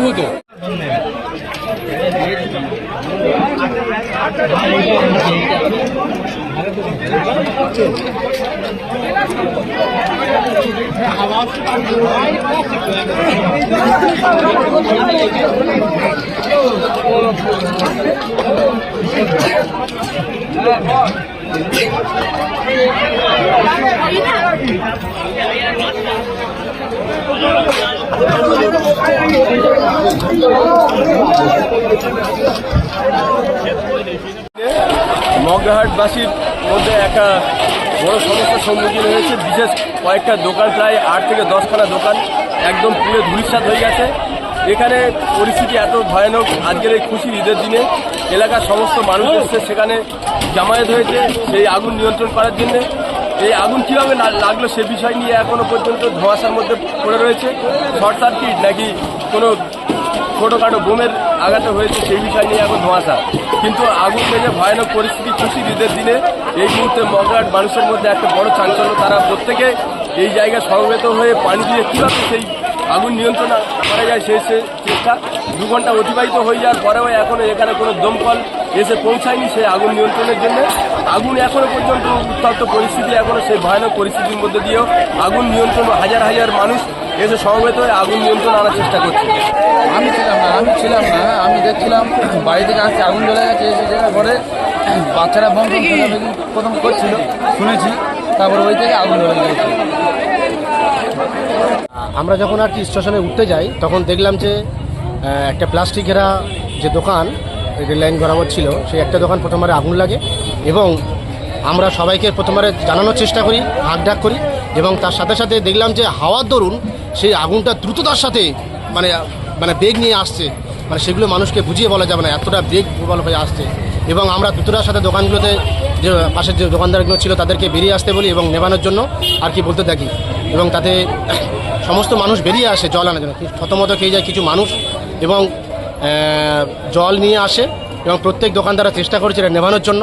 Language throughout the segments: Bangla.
হতো। মগরাহাটবাসীর মধ্যে একটা বড় সমস্যার সম্মুখীন হয়েছে। বিশেষ কয়েকটা দোকান, প্রায় 8 থেকে 10খানা দোকান একদম পুরো ধূলিসাৎ হয়ে গেছে। এখানে পরিস্থিতি এত ভয়ানক। আজকের এই খুশির ঈদের দিনে এলাকার সমস্ত মানুষ এসছে, সেখানে জামায়াত হয়েছে সেই আগুন নিয়ন্ত্রণ করার জন্য। এই আগুন কীভাবে লাগলো সে বিষয় নিয়ে এখনও পর্যন্ত ধোঁয়াশার মধ্যে পড়ে রয়েছে। শর্ট সার্কিট নাকি কোনো ছোটোখাটো বোমের আঘাত হয়েছে সেই বিষয় নিয়ে এখন ধোঁয়াশা। কিন্তু আগুন লেগে ভয়ানক পরিস্থিতি খুশির ঈদের দিনে এই মুহূর্তে মগরাহাট মানুষের মধ্যে একটা বড় চাঞ্চল্য। তারা প্রত্যেকে এই জায়গায় সমবেত হয়ে পানি দিয়ে কীভাবে সেই আগুন নিয়ন্ত্রণ করা যায় সেই চেষ্টা। 2 ঘন্টা অতিবাহিত হয়ে যাওয়ার পরেও এখনও এখানে কোনো দমকল এসে পৌঁছায়নি সেই আগুন নিয়ন্ত্রণের জন্য। আগুন এখনও পর্যন্ত উত্তপ্ত পরিস্থিতি, এখনও সেই ভয়ানক পরিস্থিতির মধ্যে দিয়েও আগুন নিয়ন্ত্রণ, হাজার হাজার মানুষ এসে সমবেত হয়ে আগুন নিয়ন্ত্রণ আনার চেষ্টা করছে। আমি ছিলাম না, আমি দেখছিলাম বাড়ি থেকে আসছে আগুন জ্বলে গেছে। এসে যাওয়ার পরে বাচ্চারা বম প্রথম করছিল শুনেছি, তারপর ওই থেকে আগুন জ্বলে গেছে। আমরা যখন আর কি স্টেশনে উঠতে যাই তখন দেখলাম যে একটা প্লাস্টিক ঘেরা যে দোকান রেল লাইন বরাবর ছিল, সেই একটা দোকান প্রথমবারে আগুন লাগে এবং আমরা সবাইকে প্রথমবারে জানানোর চেষ্টা করি, হাঁকডাক করি এবং তার সাথে সাথে দেখলাম যে হাওয়ার দরুন সেই আগুনটা দ্রুততার সাথে মানে বেগ নিয়ে আসছে। মানে সেগুলো মানুষকে বুঝিয়ে বলা যাবে না, এতটা বেগ হয়ে আসছে। এবং আমরা দ্রুততার সাথে দোকানগুলোতে যে পাশের যে দোকানদারগুলো ছিল তাদেরকে বেরিয়ে আসতে বলি এবং নেভানোর জন্য আর কি বলতে থাকি। এবং তাতে সমস্ত মানুষ বেরিয়ে আসে জল আনার জন্য। থতমত খেয়ে যায় কিছু মানুষ এবং জল নিয়ে আসে এবং প্রত্যেক দোকানদাররা চেষ্টা করেছে এটা নেভানোর জন্য।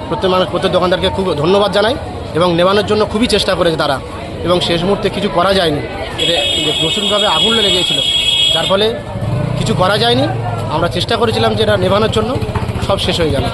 প্রত্যেক দোকানদারকে খুব ধন্যবাদ জানাই এবং নেভানোর জন্য খুবই চেষ্টা করেছে তারা। এবং শেষ মুহূর্তে কিছু করা যায়নি, এটা প্রচুরভাবে আগুন লেগে গিয়েছিল, যার ফলে কিছু করা যায়নি। আমরা চেষ্টা করেছিলাম যে এটা নেভানোর জন্য, সব শেষ হয়ে গেল।